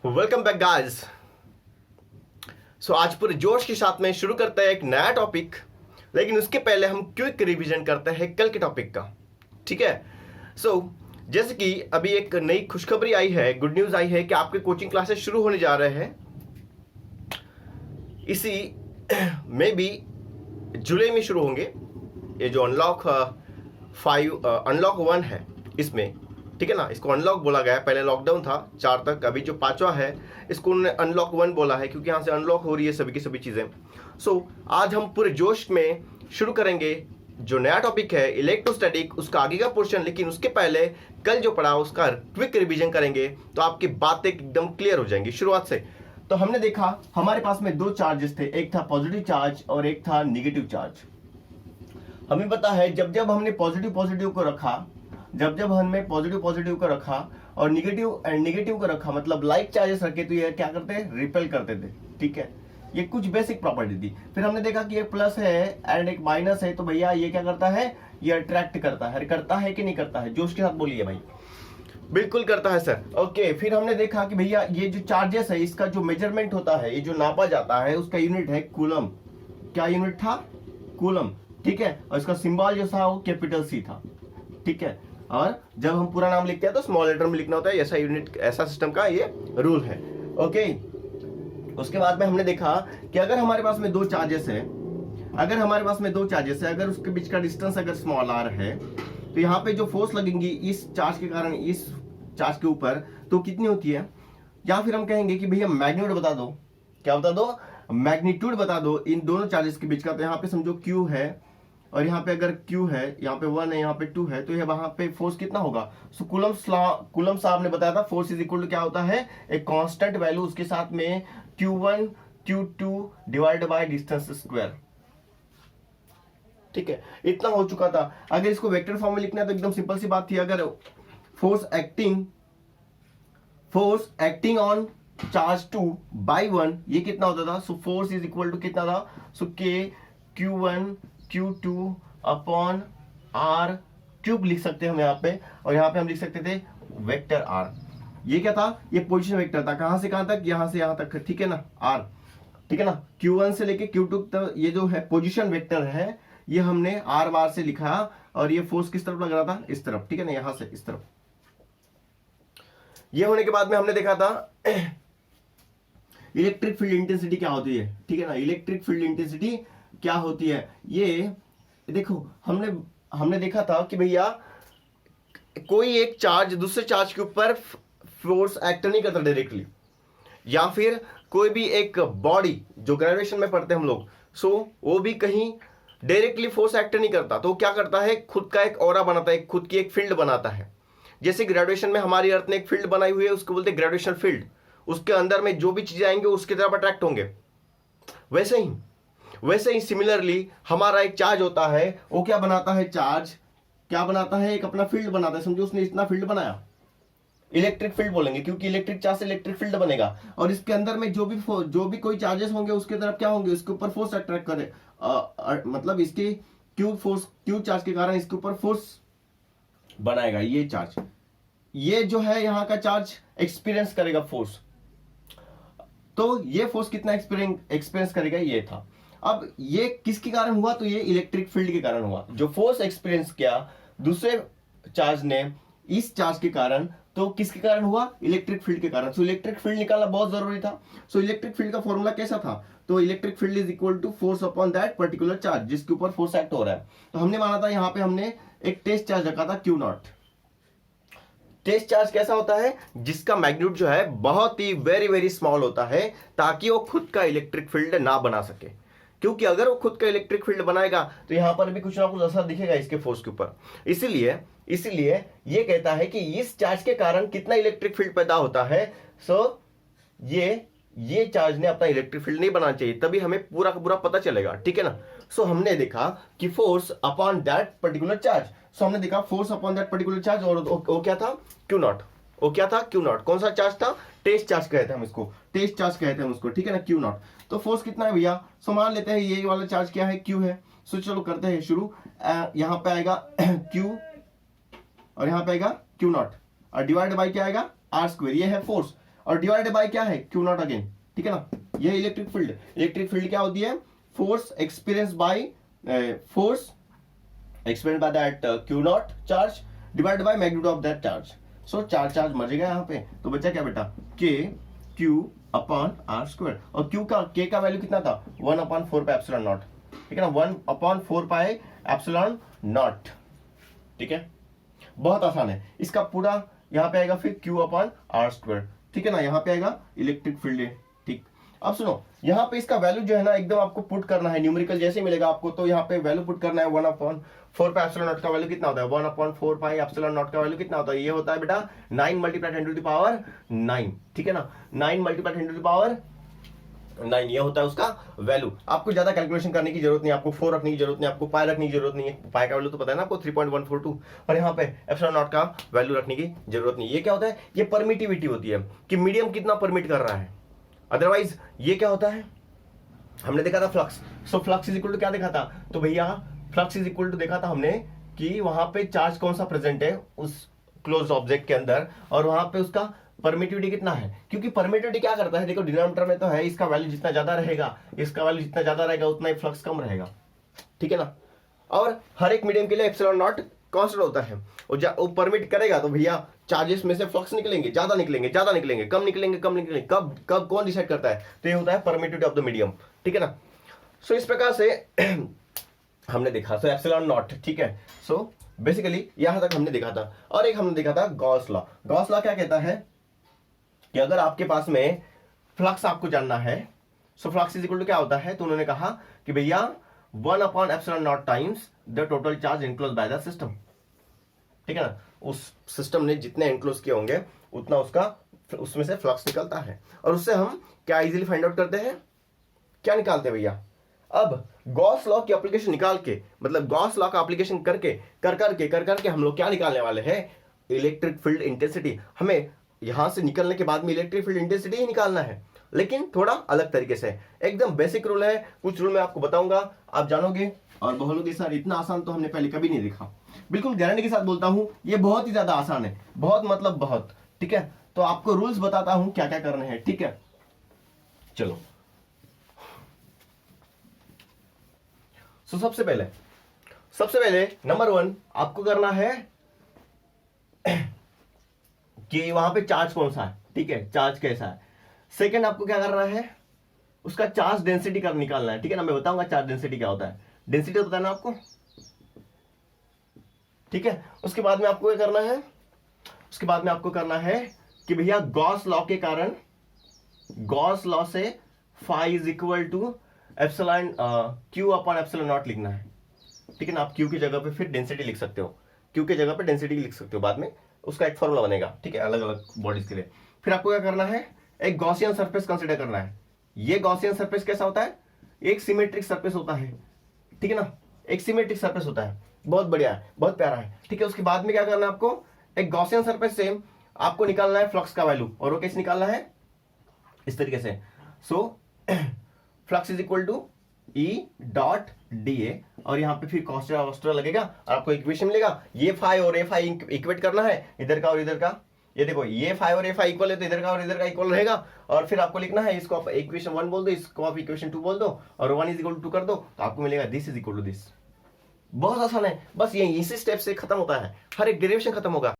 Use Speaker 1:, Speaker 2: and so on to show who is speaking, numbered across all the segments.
Speaker 1: Welcome back guys. आज पूरे जोश के साथ में शुरू करते हैं एक नया टॉपिक, लेकिन उसके पहले हम क्विक रिवीजन करते हैं कल के टॉपिक का। ठीक है। जैसे कि अभी एक नई खुशखबरी आई है, गुड न्यूज आई है कि आपके कोचिंग क्लासेस शुरू होने जा रहे हैं। इसी में भी जुलाई में शुरू होंगे। ये जो अनलॉक 1 है इसमें, ठीक है ना, इसको अनलॉक बोला गया है। पहले लॉकडाउन था 4 तक, अभी जो 5वां है इसको उन्होंने अनलॉक 1 बोला है, क्योंकि यहाँ से अनलॉक हो रही है सभी की सभी चीज़ें। आज हम पूरे जोश में शुरू करेंगे जो नया टॉपिक है इलेक्ट्रोस्टैटिक, उसका आगे का पोर्शन। लेकिन उसके पहले कल जो पढ़ा उसका क्विक रिविजन करेंगे, तो आपकी बातें एकदम क्लियर हो जाएंगी शुरुआत से। तो हमने देखा हमारे पास में 2 चार्जेस थे, एक था पॉजिटिव चार्ज और एक था निगेटिव चार्ज। हमें पता है जब जब हमने पॉजिटिव को रखा, जब हमने पॉजिटिव को रखा और निगेटिव को रखा, मतलब लाइक चार्जेस रखे, तो ये क्या करते हैं, रिपेल करते थे। ठीक है, ये कुछ बेसिक प्रॉपर्टी थी। फिर हमने देखा कि एक प्लस है एंड एक माइनस है, तो भैया ये क्या करता है, ये अट्रैक्ट करता है कि नहीं करता है? जोश के साथ बोलिए भाई। बिल्कुल करता है सर। ओके, फिर हमने देखा कि भैया ये जो चार्जेस है इसका जो मेजरमेंट होता है, ये जो नापा जाता है उसका यूनिट है कूलम। क्या यूनिट था? कूलम। ठीक है, और इसका सिंबल जो था वो कैपिटल सी था। ठीक है, और जब हम पूरा नाम लिखते हैं तो स्मॉल लेटर में लिखना होता है। ऐसा यूनिट, ऐसा सिस्टम का ये रूल है। ओके, उसके बाद में हमने देखा कि अगर हमारे पास में 2 चार्जेस है, अगर उसके बीच का डिस्टेंस अगर स्मॉल आर है, तो यहाँ पे जो फोर्स लगेंगी इस चार्ज के कारण इस चार्ज के ऊपर, तो कितनी होती है? या फिर हम कहेंगे कि भैया मैग्नीट्यूड बता दो। क्या बता दो? मैग्नीट्यूड बता दो इन दोनों चार्जेस के बीच का। तो यहाँ पे समझो Q है और यहाँ पे अगर Q है, यहाँ पे 1 है, यहाँ पे 2 है, तो ये वहां पे फोर्स कितना होगा? कूलम साहब ने बताया था फोर्स इज इक्वल टू क्या होता है, एक कांस्टेंट वैल्यू, उसके साथ में Q1 Q2 divide by distance square. ठीक है, इतना हो चुका था। अगर इसको वेक्टर फॉर्म में लिखना है तो एकदम सिंपल सी बात थी। अगर force acting on charge 2 by 1, ये कितना होता था? So force is equal to कितना था? So K Q1 Q2 upon R cube लिख सकते हैं हम यहाँ पे, और यहाँ पे हम लिख सकते थे वेक्टर R। ये क्या था? ये पोजीशन वेक्टर था। कहां से कहां तक? यहां से यहां तक। ठीक है ना, R। ठीक है ना, Q1 से लेके Q2 तक ये जो है पोजीशन वेक्टर है, ये हमने R बार से लिखा, और ये फोर्स किस तरफ लग रहा था? इस तरफ। ठीक है ना, यहां से इस तरफ। ये होने के बाद में हमने देखा था इलेक्ट्रिक फील्ड इंटेंसिटी क्या होती है। ठीक है ना, इलेक्ट्रिक फील्ड इंटेंसिटी क्या होती है? ये देखो, हमने देखा था कि भैया कोई एक चार्ज दूसरे चार्ज के ऊपर फोर्स एक्ट नहीं करता डायरेक्टली, या फिर कोई भी एक बॉडी जो ग्रेविटेशन में पढ़ते हैं हम लोग, वो भी कहीं डायरेक्टली फोर्स एक्ट नहीं करता। तो क्या करता है, खुद का एक ऑरा बनाता है, खुद की एक फील्ड बनाता है। जैसे ग्रेविटेशन में हमारी अर्थ ने एक फील्ड बनाई हुई है, उसको बोलते हैं ग्रेविटेशनल फील्ड। उसके अंदर में जो भी चीजें आएंगे उसकी तरफ अट्रैक्ट होंगे। वैसे ही सिमिलरली हमारा एक चार्ज होता है, वो क्या बनाता है? चार्ज क्या बनाता है? एक अपना फील्ड बनाता है। समझो उसने इतना फील्ड बनाया, इलेक्ट्रिक फील्ड बोलेंगे, क्योंकि इलेक्ट्रिक चार्ज से इलेक्ट्रिक फील्ड बनेगा। और इसके अंदर में जो भी कोई चार्जेस होंगे उसके तरफ क्या होंगे? उसके ऊपर फोर्स अट्रैक्ट करे, मतलब इसके क्यू चार्ज के कारण इसके ऊपर फोर्स बनाएगा ये चार्ज। ये जो है यहाँ का चार्ज एक्सपीरियंस करेगा फोर्स। तो ये फोर्स कितना एक्सपीरियंस करेगा? ये था। अब ये किसके कारण हुआ? तो ये इलेक्ट्रिक फील्ड के कारण हुआ। जो फोर्स एक्सपीरियंस किया दूसरे चार्ज ने इस चार्ज के कारण, तो किसके कारण हुआ? इलेक्ट्रिक फील्ड के कारण। सो इलेक्ट्रिक फील्ड निकालना बहुत जरूरी था। सो इलेक्ट्रिक फील्ड का फॉर्मूला कैसा था? तो electric field is equal to force upon that particular charge, जिसके ऊपर फोर्स एक्ट हो रहा है। तो हमने माना था, यहाँ पे हमने एक टेस्ट चार्ज रखा था Q0। टेस्ट चार्ज कैसा होता है? जिसका मैग्नीट्यूड जो है बहुत ही वेरी वेरी स्मॉल होता है, ताकि वो खुद का इलेक्ट्रिक फील्ड ना बना सके। क्योंकि अगर वो खुद का इलेक्ट्रिक फील्ड बनाएगा तो यहां पर भी कुछ ना कुछ असर दिखेगा इसके फोर्स के ऊपर। इसीलिए ये कहता है कि इस चार्ज के कारण कितना इलेक्ट्रिक फील्ड पैदा होता है। ये चार्ज ने अपना इलेक्ट्रिक फील्ड नहीं बनाना चाहिए, तभी हमें पूरा का पूरा पता चलेगा। ठीक है ना। हमने देखा कि force upon that particular charge, हमने देखा force upon that particular charge, और वो क्या था? Q0। वो क्या था? Q0। कौन सा चार्ज था? टेस्ट चार्ज कहते हैं हम इसको, टेस्ट चार्ज कहते हैं उसको। ठीक है ना, Q0। तो फोर्स कितना है भैया? मान लेते हैं ये वाला चार्ज क्या है? Q है। चलो करते हैं शुरू। यहाँ पे आएगा Q और यहाँ पे आएगा Q0, और डिवाइड बाई क्या आएगा? R²। ये है फोर्स। और डिवाइडेड बाय क्या है, क्यू नॉट अगेन, ठीक है ना। ये इलेक्ट्रिक फील्ड क्या होती है, force experience by that Q not charge divided by magnitude of that charge. So charge मरेगा यहाँ पे, तो बच्चा क्या बेटा, के क्यू अपॉन आर स्क्वायर, और क्यू का के का वैल्यू कितना था, 1/4 पाई एप्सिलॉन नॉट, ठीक है ना, 1/4 पाई एप्सिलॉन नॉट, ठीक है। बहुत आसान है, इसका पूरा यहाँ पे आएगा फिर क्यू अपॉन आर स्क्वायर, ठीक है ना, यहाँ पे आएगा इलेक्ट्रिक फील्ड है, ठीक। अब सुनो, यहाँ पे इसका वैल्यू जो है ना एकदम आपको पुट करना है, न्यूमेरिकल जैसे मिलेगा आपको, तो यहाँ पे वैल्यू पुट करना है, 1/4 पाई एप्सिलॉन नॉट का वैल्यू कितना होता है, 1/4 पाई एप्सिलॉन नॉट का वैल्यू कितना होता है, ये होता है बेटा 9 × 10⁹, ठीक है ना, 9 × 10⁹, ये होता है उसका वैल्यू। आपको ज्यादा कैलकुलेशन करने की जरूरत नहीं, आपको 4 रखने की जरूरत नहीं, आपको पाई रखने की जरूरत नहीं है, पाई का वैल्यू तो पता है ना आपको 3.142, और यहाँ पे एप्सिलॉन नॉट का वैल्यू रखने की जरूरत नहीं। ये क्या होता है, ये परमिटिविटी होती है कि मीडियम कितना परमिट कर रहा है। अदरवाइज ये क्या होता है, हमने देखा था flux, so flux is equal to क्या देखा था, तो भैया फ्लक्स इज इक्वल टू देखा था हमने कि वहां पे चार्ज कौन सा प्रेजेंट है उस क्लोज ऑब्जेक्ट के अंदर, और वहां पे उसका परमिटिविटी कितना है, क्योंकि परमिटिविटी क्या करता है, देखो डिनोमिनेटर में तो है, इसका वैल्यू जितना ज्यादा रहेगा, इसका वैल्यू जितना ज्यादा रहेगा उतना ही फ्लक्स कम रहेगा, ठीक है ना। और हर एक मीडियम के लिए एप्सिलॉन नॉट कांस्टेंट होता है, और वो परमिट करेगा तो भैया चार्जेस में से फ्लक्स निकलेंगे, ज्यादा निकलेंगे, कम निकलेंगे, कब कौन डिसाइड करता है, तो ये होता है परमिटिविटी ऑफ द मीडियम, ठीक है ना। सो इस प्रकार से हमने देखा, सो एप्सिलॉन नॉट, ठीक है। सो बेसिकली यहां तक हमने देखा था, और एक हमने देखा था गॉस लॉ। गॉस लॉ क्या कहता है कि अगर आपके पास में फ्लक्स आपको जानना है, so flux is equal to क्या होता है, तो उन्होंने कहा कि भैया 1/ε0 times the total charge enclose by the system, ठीक है ना। उस सिस्टम ने जितने इनक्लोज किए होंगे उतना उसमें से फ्लक्स निकलता है, और उससे हम क्या इजीली फाइंड आउट करते हैं, क्या निकालते हैं भैया, अब गॉस लॉ की एप्लीकेशन निकाल के, मतलब गॉस लॉ का एप्लीकेशन करके कर हम लोग क्या निकालने वाले हैं, इलेक्ट्रिक फील्ड इंटेंसिटी। हमें यहां से निकलने के बाद में इलेक्ट्रिक फील्ड इंटेंसिटी ही निकालना है, लेकिन थोड़ा अलग तरीके से, एकदम बेसिक रूल है, कुछ रूल मैं आपको बताऊंगा, आप जानोगे और बोलोगे सर इतना आसान तो हमने पहले कभी नहीं देखा। बिल्कुल गारंटी के साथ बोलता हूं, ये बहुत ही ज्यादा आसान है, बहुत मतलब बहुत, ठीक है। तो आपको रूल्स बताता हूं क्या क्या करने हैं, ठीक है। चलो, सबसे पहले नंबर 1 आपको करना है कि वहां पे चार्ज कौन सा है, ठीक है, चार्ज कैसा है। सेकंड आपको क्या करना है, उसका चार्ज डेंसिटी का निकालना है, ठीक है ना। मैं बताऊंगा चार्ज डेंसिटी क्या होता है, डेंसिटी तो पता है ना आपको, ठीक है। उसके बाद में आपको क्या करना है, उसके बाद में आपको करना है कि भैया गॉस लॉ के कारण, गॉस लॉ से phi is equal to epsilon Q upon epsilon naught लिखना है, ठीक है ना। आप क्यू की जगह पे फिर डेंसिटी लिख सकते हो, क्यू की जगह पे डेंसिटी लिख सकते हो, बाद में उसका एक फॉर्मूला बनेगा, ठीक है, अलग अलग बॉडीज के लिए। फिर आपको क्या करना है, एक गॉसियन सरफेस कंसीडर करना है। ये गॉसियन सरफेस कैसा होता है, एक सिमेट्रिक सरफेस होता है, ठीक है ना, एक सिमेट्रिक सरफेस होता है, बहुत बढ़िया है, बहुत प्यारा है, ठीक है। उसके बाद में क्या करना है आपको, एक गॉसियन सरफेस से आपको निकालना है फ्लक्स का वैल्यू, और वो कैसे निकालना है, इस तरीके से। So flux is equal to E dot D A, और यहाँ पे फिर कॉस्टा लगेगा और आपको इक्वेशन मिलेगा, ये फाई और ए फाई इक्वेट करना है, इधर का और इधर का, ये देखो ये फाई और ए फाई इक्वल है तो इधर का और इधर का इक्वल रहेगा, और फिर आपको लिखना है, इसको आप इक्वेशन 1 बोल दो, इसको आप इक्वेशन 2 बोल दो, और 1 इज इक्वल टू 2 कर दो, तो आपको मिलेगा this is equal to this. बहुत आसान है, बस ये इसी स्टेप से खत्म होता है, हर एक डेरिवेशन खत्म होगा।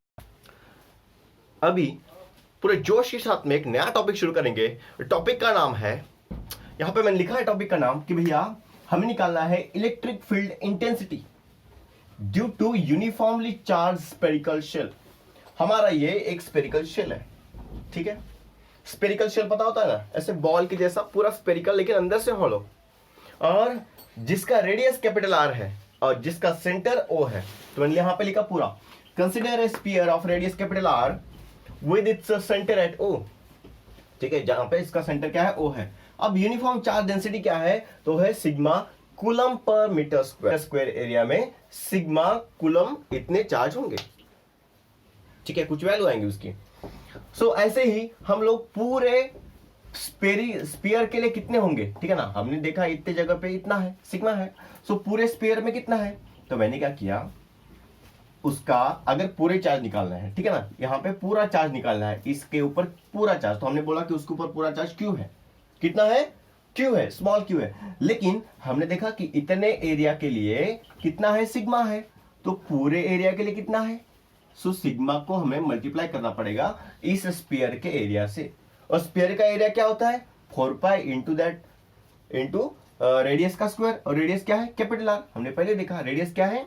Speaker 1: अभी पूरे जोश के साथ में एक नया टॉपिक शुरू करेंगे। टॉपिक का नाम है, यहां पे मैंने लिखा है टॉपिक का नाम कि भैया हमें निकालना है electric field intensity due to uniformly charge spherical shell. हमारा ये एक स्फेरिकल शेल है, ठीक है। स्फेरिकल शेल पता होता है ना, ऐसे बॉल के जैसा पूरा स्फेरिकल, लेकिन अंदर से हॉलो, और जिसका रेडियस कैपिटल आर है और जिसका सेंटर ओ है। तो मैंने यहां पे लिखा पूरा, consider a sphere of radius capital R with its centre at O, ठीक है, जहां पे इसका सेंटर क्या है, ओ है। अब यूनिफॉर्म चार्ज डेंसिटी क्या है, तो है sigma coulomb per metre square area में सिग्मा कूलम इतने चार्ज होंगे, ठीक है, कुछ वैल्यू आएंगे उसकी। सो ऐसे ही हम लोग पूरे स्फीयर के लिए कितने होंगे, ठीक है ना, हमने देखा इतने जगह पे इतना है सिग्मा है, सो पूरे स्फीयर में कितना है। तो मैंने क्या किया, उसका अगर पूरे चार्ज निकालना है, ठीक है ना, यहाँ पे पूरा चार्ज निकालना है, इसके ऊपर पूरा चार्ज, तो हमने बोला कि उसके ऊपर पूरा चार्ज क्यू है, कितना है, क्यू है, स्मॉल क्यू है। लेकिन हमने देखा कि इतने एरिया के लिए कितना है, सिग्मा है, तो पूरे एरिया के लिए कितना है, सो सिग्मा को हमें मल्टीप्लाई करना पड़ेगा इस स्फीयर के एरिया से, और स्फीयर का एरिया क्या होता है, 4 pi into that into radius का स्क्वायर, और रेडियस क्या है, कैपिटल आर, हमने पहले देखा रेडियस क्या है,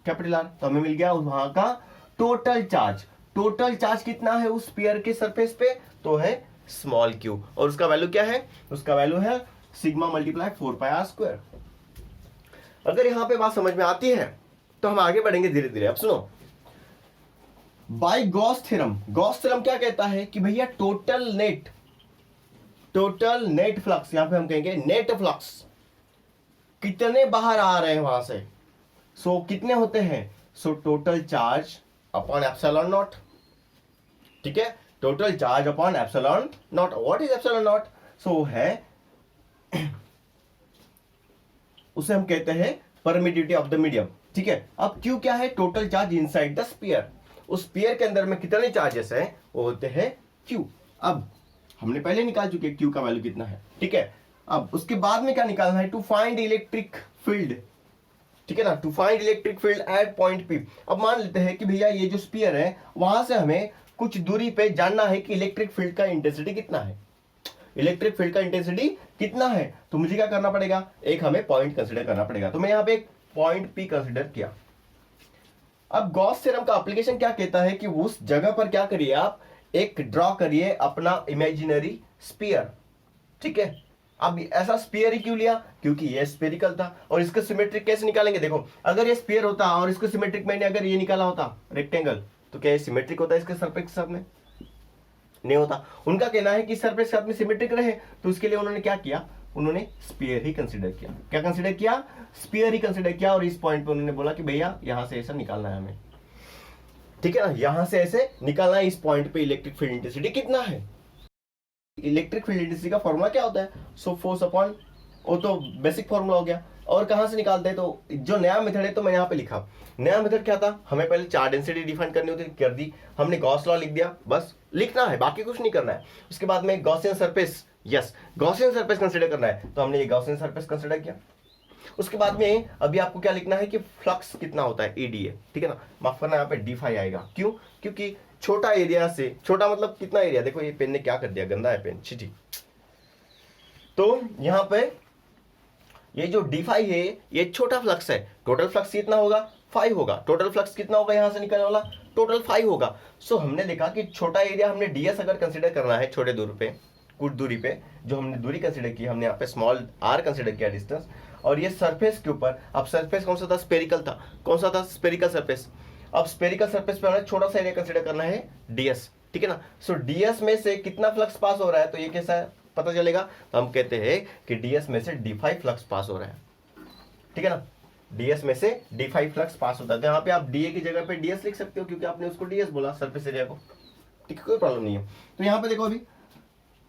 Speaker 1: कैपिटल आर, तो हमें मिल गया वहां का टोटल चार्ज। टोटल चार्ज कितना है उस स्फीयर के सरफेस पे, तो है स्मॉल क्यू, और उसका वैल्यू क्या है, उसका वैल्यू है sigma multiply 4 pi R square. अगर यहां पे बात समझ में आती है तो हम आगे बढ़ेंगे धीरे धीरे। अब सुनो, by Gauss theorem, Gauss theorem क्या कहता है कि भैया टोटल नेट फ्लक्स, यहां पे हम कहेंगे नेट फ्लक्स, कितने बाहर आ रहे हैं वहां से, सो कितने होते हैं, so total charge upon epsilon naught, ठीक है, total charge upon epsilon naught. What is epsilon naught, so है उसे हम कहते हैं परमिटिविटी ऑफ द मीडियम, ठीक है। अब क्यू क्या है, total charge inside the sphere, उस स्फीयर के अंदर में कितने चार्जेस हैं वो होते हैं क्यू। अब हमने पहले निकाल चुके क्यू का वैल्यू कितना है, ठीक है। अब उसके बाद में क्या निकालना है, टू फाइंड इलेक्ट्रिक फील्ड, ठीक है ना, to find electric field at point P. अब मान लेते हैं कि भैया ये जो स्फीयर है वहां से हमें कुछ दूरी पे जानना है कि इलेक्ट्रिक फील्ड का इंटेंसिटी कितना है, इलेक्ट्रिक फील्ड का इंटेंसिटी कितना है, तो मुझे क्या करना पड़ेगा, एक हमें पॉइंट कंसीडर करना पड़ेगा, तो मैं यहां पे एक पॉइंट पी कंसीडर किया। अब गॉस थ्योरम का एप्लीकेशन क्या कहता है कि उस जगह पर क्या करिए, आप एक ड्रॉ करिए अपना इमेजिनरी स्फीयर, ठीक है। अब ऐसा स्फीयर ही क्यों लिया, क्योंकि ये स्फेरिकल था, और इसका सिमेट्रिक कैसे निकालेंगे, देखो अगर ये स्फीयर होता और इसको सिमेट्रिक मैंने अगर ये निकाला होता रेक्टेंगल, तो क्या ये सिमेट्रिक होता है इसके सरफेस के साथ में, नहीं होता। उनका कहना है कि सरफेस के साथ में सिमेट्रिक रहे, तो उसके लिए उन्होंने क्या किया, उन्होंने स्फीयर ही कंसीडर किया। क्या कंसीडर किया, स्फीयर ही कंसीडर किया, और इस पॉइंट पे उन्होंने बोला कि भैया यहां से ऐसा निकालना है हमें, ठीक है ना, यहां से ऐसे निकालना है, इस पॉइंट पे इलेक्ट्रिक फील्ड इंटेंसिटी कितना है। इलेक्ट्रिक फील्ड इंटेंसिटी का फॉर्मूला क्या होता है, सो फोर्स अपॉन, वो तो बेसिक फॉर्मूला हो गया, और कहां से निकालते हैं, तो जो नया मेथड है तो मैं यहां पे लिखा, नया मेथड क्या था, हमें पहले चार्ज डेंसिटी डिफाइन करनी होती, कर दी हमने, गॉस लॉ लिख दिया, बस लिखना है, बाकी कुछ नहीं करना है। उसके बाद में Gaussian surface, yes Gaussian surface consider करना है, तो हमने ये गॉसियन सरफेस कंसीडर किया। उसके बाद में अभी आपको क्या लिखना है कि फ्लक्स कितना होता है, एडीए, ठीक है ना, माफ करना यहाँ पे डी5 आएगा, क्यों, क्योंकि छोटा एरिया से, छोटा मतलब कितना एरिया, देखो ये पेन ने क्या कर दिया, गंदा है पेन, चीटी। तो यहाँ पे ये जो डी5 है ये छोटा फ्लक्स है, टोटल फ्लक्स कितना होगा, 5 होगा, टोटल फ्लक्स कितना होगा यहां से निकलने वाला, टोटल 5 होगा। सो हमने देखा कि छोटा एरिया हमने डीएस अगर कंसीडर करना है, छोटे दूर पे, कुछ दूरी पे जो हमने दूरी कंसीडर की, हमने यहाँ पे स्मॉल आर कंसीडर किया डिस्टेंस, और ये सरफेस के ऊपर, अब सरफेस कौन सा था, स्पेरिकल था, कौन सा था, स्पेरिकल सरफेस। अब स्पेरिकल सरफेस पे हमें छोटा सा एरिया कंसीडर करना है डीएस, ठीक है ना। सो डीएस में से कितना फ्लक्स पास हो रहा है, तो ये कैसा है पता चलेगा, तो हम कहते हैं कि डीएस में से डी5 फ्लक्स पास हो रहा है, ठीक है ना, डीएस में से डी5 फ्लक्स पास होता है। तो यहाँ पे आप डीए की जगह पे डीएस लिख सकते हो, क्योंकि आपने उसको डीएस बोला सरफेस एरिया को, ठीक है, कोई प्रॉब्लम नहीं है। तो यहाँ पे देखो अभी,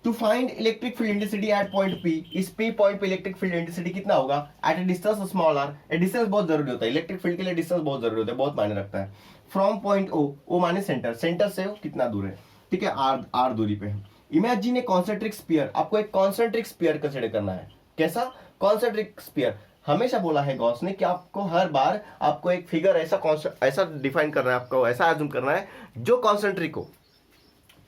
Speaker 1: to find electric field intensity at point P, इस पी पॉइंट पे इलेक्ट्रिक फील्ड इंटेंसिटी कितना होगा at a distance small R, a distance बहुत जरूरी होता है इलेक्ट्रिक फील्ड के लिए, डिस्टेंस बहुत जरूरी होता है, बहुत मायने रखता है। फ्रॉम पॉइंट ओ माने सेंटर, सेंटर से कितना दूर है, ठीक है, आर दूरी पे है। इमेजिन ए कॉन्सेंट्रिक स्फीयर, आपको एक कॉन्सेंट्रिक स्फीयर कंसीडर करना है, कैसा, कॉन्सेंट्रिक स्फीयर। हमेशा बोला है गॉस ने कि आपको हर बार आपको एक फिगर ऐसा डिफाइन करना है, आपको ऐसा एज्यूम करना है जो कॉन्सेंट्रिक हो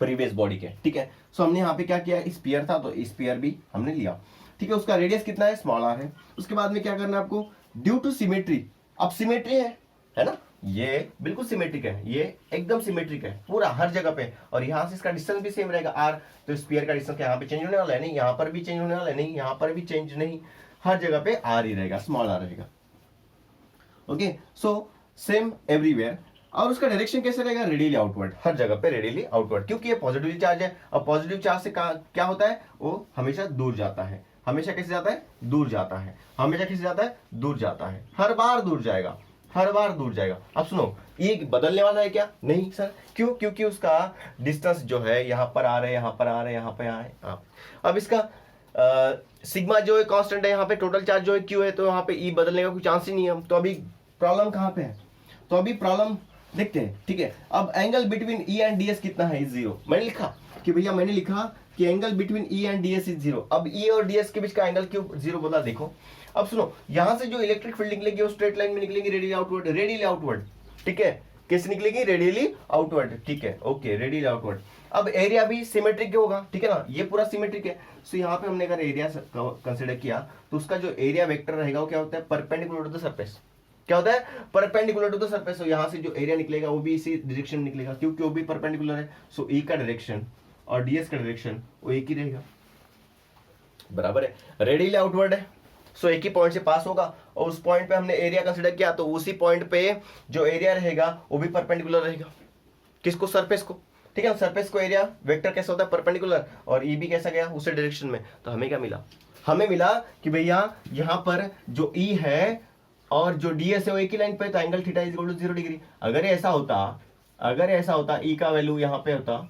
Speaker 1: प्रीवियस बॉडी के, ठीक है। सो हमने यहाँ पे क्या किया, स्फीयर था तो स्फीयर भी हमने लिया, ठीक है, उसका रेडियस कितना है, स्मॉल आर है। उसके बाद में क्या करना है आपको, ड्यू टू सिमेट्री, अब सिमेट्री है ना, ये बिल्कुल सिमेट्रिक है, ये एकदम सिमेट्रिक है पूरा हर जगह पे, और यहाँ से इसका डिस्टेंस भी सेम रहेगा आर, तो स्फीयर का डिस्टेंस यहाँ पे चेंज होने वाला है नहीं, यहाँ पर भी चेंज होने वाला है नहीं, यहाँ पर भी चेंज नहीं, हर जगह पे आर ही रहेगा, स्मॉल आर रहेगा, ओके। सो सेम एवरीवेयर, और उसका डायरेक्शन कैसे रहेगा, रेडियली आउटवर्ड, हर जगह पे रेडियली आउटवर्ड, क्योंकि ये पॉजिटिव चार्ज है, और पॉजिटिव चार्ज से क्या होता है, वो हमेशा दूर जाता है, हमेशा कैसे जाता है, दूर जाता है, हमेशा कैसे जाता है, दूर जाता है, हर बार दूर जाएगा, हर बार दूर जाएगा। अब सुनो, ये बदलने वाला है क्या, नहीं सर, क्यों, क्योंकि उसका डिस्टेंस जो है यहाँ पर आ रहे हैं, यहाँ पर आ रहे हैं, यहाँ पे आ रहे हैं। अब इसका सिग्मा जो है कांस्टेंट है, यहाँ पे टोटल चार्ज जो है क्यू है, तो यहाँ पे ई बदलने का कोई चांस ही नहीं है। तो अभी प्रॉब्लम कहाँ पे है, तो अभी प्रॉब्लम देखते हैं, ठीक है। अब angle between E and DS कितना है, इज जीरो। मैंने लिखा कि भैया, मैंने लिखा कि angle between E and DS is zero. अब ई और डीएस के बीच का एंगल क्यों जीरो बोला, देखो। अब सुनो, यहां से जो इलेक्ट्रिक फील्ड निकलेगी वो स्ट्रेट लाइन में निकलेगी, रेडियली आउटवर्ड, रेडियली आउटवर्ड, ठीक है। कैसे निकलेगी, रेडियली आउटवर्ड, ठीक है, ओके, रेडियली आउटवर्ड। अब एरिया भी सिमेट्रिक होगा, ठीक है ना, ये पूरा सिमेट्रिक है। सो यहाँ पे हमने अगर एरिया कंसिडर किया तो उसका जो एरिया वेक्टर रहेगा वो क्या होता है, परपेंडिकुलर टू द सरफेस। क्या होता है, परपेंडिकुलर टू द सरफेस। तो यहाँ से जो एरिया निकलेगा वो भी इसी डायरेक्शन में निकलेगा, क्योंकि वो भी परपेंडिकुलर है। सो ई का डायरेक्शन और डीएस का डायरेक्शन वो एक ही रहेगा, बराबर है, रेडियली आउटवर्ड है। सो एक ही पॉइंट से पास होगा और उस पॉइंट पे हमने एरिया कंसिडर किया, तो उसी पॉइंट पे जो एरिया रहेगा वो भी परपेंडिकुलर रहेगा, किसको, सरफेस को, ठीक है। सरफेस को एरिया वेक्टर कैसा होता है, परपेंडिकुलर, और ई भी कैसा गया, उसी डायरेक्शन में। तो हमें क्या मिला, हमें मिला कि भैया यहाँ पर जो ई है और जो डीएस है वो एक ही लाइन पे, तो angle theta is equal to 0 degree. अगर ऐसा होता ई का वैल्यू यहाँ पे होता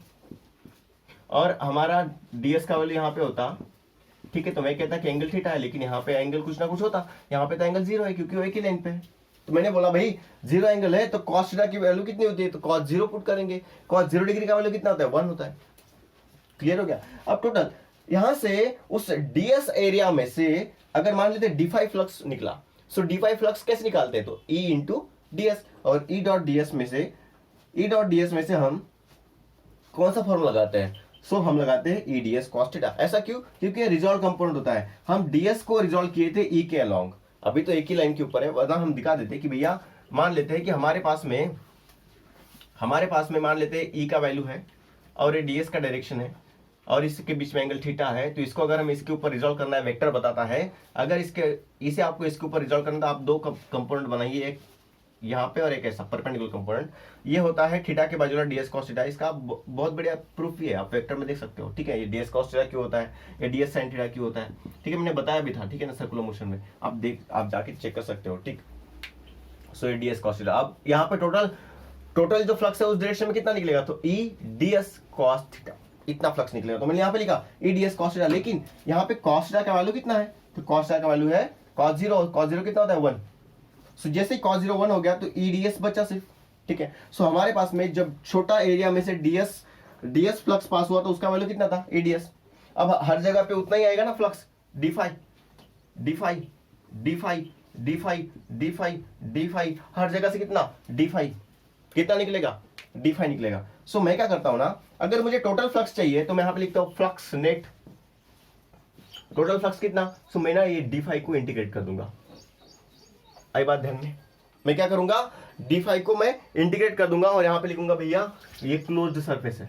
Speaker 1: और हमारा डीएस का वैल्यू यहाँ पे होता, ठीक है, तो मैं कहता कि एंगल थीटा है, लेकिन यहाँ पे एंगल कुछ ना कुछ होता, यहाँ पे तो एंगल 0 है क्योंकि वो एक ही लाइन पे है। तो मैंने बोला भाई 0 एंगल है तो cos थीटा की वैल्यू कितनी होती है, तो cos 0 पुट करेंगे। cos 0 डिग्री का वैल्यू कितना होता है, 1 होता है। क्लियर हो गया। अब टोटल यहां से उस डीएस एरिया में से अगर मान लेते d5 फ्लक्स निकला, सो d5 फ्लक्स कैसे निकालते हैं, तो E इंटू ds, और E डॉट ds में से हम कौन सा फॉर्मूला लगाते हैं, सो हम लगाते हैं E D S cos theta. ऐसा क्यों, क्योंकि रिजॉल्व कंपोनेंट होता है। हम डीएस को रिजॉल्व किए थे ई के अलोंग, अभी तो एक ही लाइन के ऊपर है, वरना हम दिखा देते कि भैया मान लेते हैं कि हमारे पास में मान लेते हैं ई का वैल्यू है और ये डीएस का डायरेक्शन है और इसके बीच में एंगल थीटा है। तो इसको अगर हम इसके ऊपर रिजॉल्व करना है, वेक्टर बताता है, अगर इसे आपको इसके ऊपर रिजॉल्व करना, तो आप दो कंपोनेंट बनाइए, एक यहाँ पे और एक ऐसा परपेंडिकुलर कंपोनेंट। ये होता है थीटा के बाजू डीएस कॉस थीटा। इसका बहुत बढ़िया प्रूफ भी है, आप वेक्टर में देख सकते हो, ठीक है। ये डीएस कॉस थीटा क्यों होता है, ये डीएस साइन थीटा क्यों होता है, ठीक है, मैंने बताया भी था, ठीक है ना, सर्कुलर मोशन में आप जाके चेक कर सकते हो, ठीक। सो ये डीएस कॉस थीटा। अब यहाँ पे टोटल जो फ्लक्स है उस डायरेक्शन में कितना निकलेगा, तो ई डीएस कॉस थीटा, इतना फ्लक्स निकलेगा। तो मैंने यहाँ पे लिखा ई डीएस कॉस थीटा, लेकिन यहाँ पे कॉस थीटा का वैल्यू कितना है, तो कॉस थीटा का वैल्यू है कॉस 0 कितना होता है, 1। सो जैसे ही cos 0 1 हो गया तो eds बचा सिर्फ, ठीक है। सो हमारे पास में जब छोटा एरिया में से ds फ्लक्स पास हुआ तो उसका वैल्यू कितना था, eds। अब हर जगह पे उतना ही आएगा ना फ्लक्स, d5 हर जगह से कितना, d5 कितना निकलेगा, d5 निकलेगा। सो मैं क्या करता हूं ना, अगर मुझे टोटल फ्लक्स चाहिए तो मैं यहां पे लिखता हूं फ्लक्स नेट, टोटल फ्लक्स कितना। सो मैं ना ये d5 को इंटीग्रेट कर दूंगा, आई बात ध्यान में। मैं क्या करूंगा, d5 को मैं इंटीग्रेट कर दूंगा और यहां पे लिखूंगा भैया ये क्लोज्ड सरफेस है,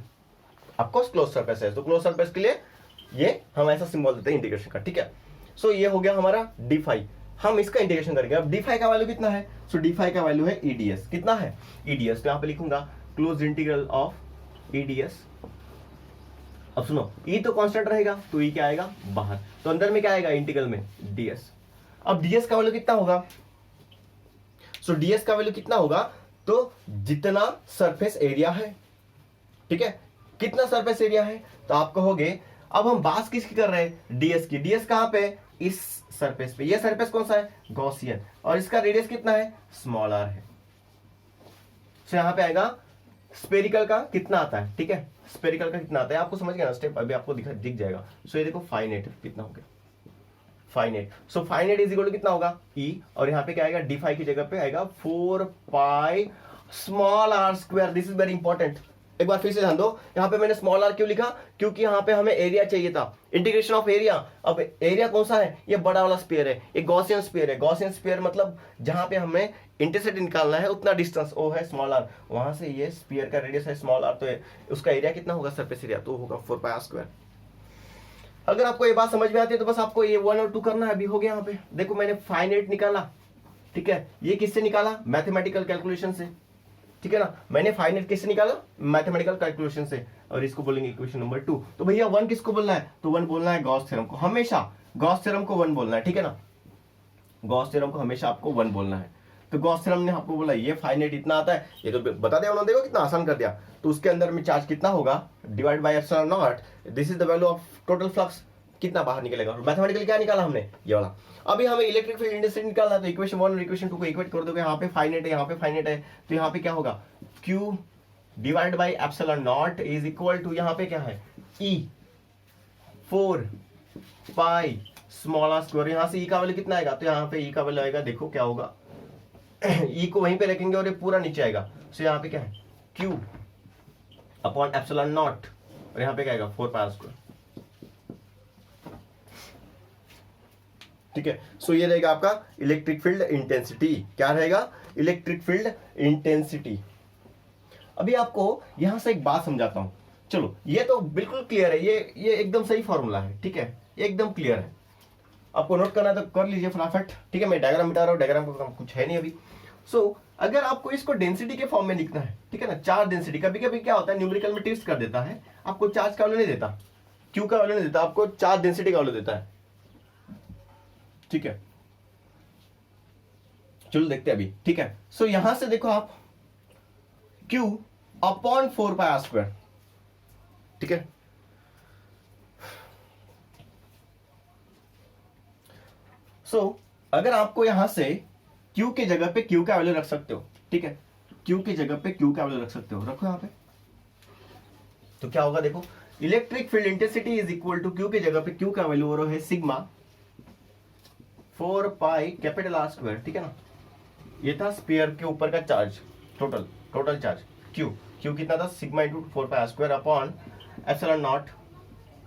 Speaker 1: ऑफकोर्स क्लोज सरफेस है, तो क्लोज सरफेस के लिए ये हम ऐसा सिंबल देते हैं इंटीग्रेशन का, ठीक है। सो ये हो गया हमारा d5, हम इसका इंटीग्रेशन करेंगे। अब d5 का वैल्यू कितना है, सो d5 का वैल्यू है eds, कितना है eds, तो यहां पे लिखूंगा क्लोज इंटीग्रल ऑफ eds। अब सुनो, e तो कांस्टेंट रहेगा तो e क्या आएगा बाहर, तो अंदर में क्या आएगा इंटीग्रल में ds। अब ds का वैल्यू कितना होगा, सो ds का वैल्यू कितना होगा, तो जितना सरफेस एरिया है, ठीक है, कितना सरफेस एरिया है। तो आप कहोगे अब हम बात किसकी कर रहे हैं, ds की। ds कहां पे, इस सरफेस पे। ये सरफेस कौन सा है, गॉसियन, और इसका रेडियस कितना है, स्मॉल r है। सो यहां पे आएगा स्पेरिकल का कितना आता है, ठीक है, स्पेरिकल का कितना आता है आपको समझ गया ना स्टेप, अभी आपको दिख जाएगा। सो ये देखो फाइनाइट कितना हो गया, finite. So finite is equal to कितना होगा e, और यहाँ पे क्या आएगा d5 की जगह पे आएगा 4 pi small r square. This is very important, एक बार फिर से ध्यान दो। यहाँ पे मैंने स्मॉल r क्यों लिखा, क्योंकि यहाँ पे हमें एरिया चाहिए था, इंटीग्रेशन ऑफ एरिया। अब एरिया कौन सा है, ये बड़ा वाला स्फीयर है, ये गॉसियन स्फीयर है। गॉसियन स्फीयर मतलब जहां पे हमें इंटरसेप्ट निकालना है उतना डिस्टेंस ओ है स्मॉल r, वहां से ये स्फीयर का रेडियस है स्मॉल r, तो उसका एरिया कितना होगा, सरफेस एरिया, तो होगा 4 पाई r स्क्वायर। अगर आपको ये बात समझ में आती है तो बस आपको ये 1 और 2 करना है। अभी हो गया यहाँ पे देखो मैंने फाइनाइट निकाला, ठीक है, ये किससे निकाला, मैथमेटिकल कैलकुलेशन से, ठीक है ना। मैंने फाइनाइट किससे निकाला, मैथमेटिकल कैलकुलेशन से, और इसको बोलेंगे इक्वेशन नंबर 2। तो भैया 1 किसको बोलना है, तो 1 बोलना है गॉस थ्योरम को, हमेशा गॉस थ्योरम को 1 बोलना है, ठीक है ना, गॉस थ्योरम को हमेशा आपको 1 बोलना है। तो गॉस थ्योरम ने आपको बोला ये फाइनाइट इतना आता है, ये तो बता दिया उन्होंने, देखो कितना आसान कर दिया। तो उसके अंदर में चार्ज कितना होगा, divide by epsilon not, this is the value of total flux, कितना बाहर निकलेगा। मैथमेटिकली क्या निकाला हमने, ये वाला। अभी हमें इलेक्ट्रिक फील्ड इंटेंसिटी निकालना है, तो इक्वेशन 1 और इक्वेशन 2 को इक्वेट कर दोगे, यहाँ पे फाइनाइट है, यहाँ पे फाइनाइट है, तो यहाँ पे क्या होगा, Q divide by epsilon naught is equal to, यहां पे क्या है, E 4 pi small R square. यहां से ई का वैल्यू कितना आएगा, तो यहां पे ई का वैल्यू आएगा, देखो क्या होगा, ई को वहीं पे रखेंगे और ये पूरा नीचे आएगा। सो यहां पे क्या है, क्यू अपॉन एप्सिलॉन नॉट, और यहां पे क्या आएगा 4 पाई आर स्क्वायर। ठीक है, सो ये रहेगा आपका इलेक्ट्रिक फील्ड इंटेंसिटी। क्या रहेगा, इलेक्ट्रिक फील्ड इंटेंसिटी। अभी आपको यहां से एक बात समझाता हूं। चलो, ये तो बिल्कुल क्लियर है, ये एकदम सही फॉर्मूला है। ठीक है, एकदम क्लियर है, आपको नोट करना है तो कर लीजिए फटाफट। ठीक है, मैं डायग्राम मिटा रहा हूं, डायग्राम का कुछ है नहीं अभी। सो अगर आपको इसको डेंसिटी के फॉर्म में लिखना है, ठीक है ना, चार्ज डेंसिटी, कभी कभी क्या होता है न्यूमेरिकल में ट्विस्ट कर देता है, आपको चार्ज का वैल्यू नहीं देता, क्यू का वैल्यू नहीं देता, आपको चार्ज डेंसिटी का वैल्यू देता है। ठीक है, चलो देखते हैं अभी। ठीक है, सो यहां से देखो आप, Q upon 4 pi R square. ठीक है, सो अगर आपको यहां से Q के जगह पे Q का वैल्यू रख सकते हो, ठीक है, Q के जगह पे Q का वैल्यू रख सकते हो, रखो यहां पे, तो क्या होगा, देखो, electric field intensity is equal to Q के जगह पे Q का वैल्यू और है sigma 4 pi capital R square. ठीक है ना, ये था स्फीयर के ऊपर का चार्ज, टोटल चार्ज Q कितना था, sigma into 4 pi R square upon epsilon naught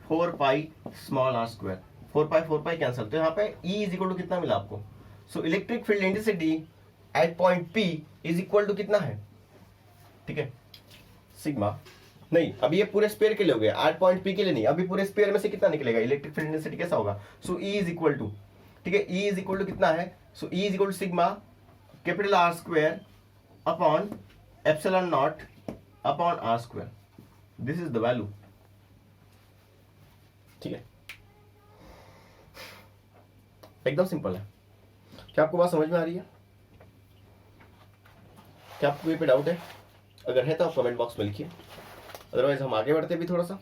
Speaker 1: 4 pi small R square. 4 pi cancel, तो यहाँ पे E इज इक्वल टू कितना मिला आपको। So electric field intensity at point P is equal to कितना है, ठीक है, सिग्मा, नहीं अभी ये पूरे स्पेयर के लिए हो गया, एट पॉइंट P के लिए नहीं, अभी पूरे स्पेयर में से कितना निकलेगा, इलेक्ट्रिक फील्ड इंटेंसिटी कैसा होगा। So E is equal to, ठीक है, E इज इक्वल टू कितना है, so E is equal to sigma capital R square upon epsilon naught upon R square, this is the value. ठीक है, एकदम simple है। क्या आपको बात समझ में आ रही है, क्या आपको ये पे डाउट है, अगर है तो आप कमेंट बॉक्स में लिखिए, अदरवाइज हम आगे बढ़ते भी थोड़ा सा।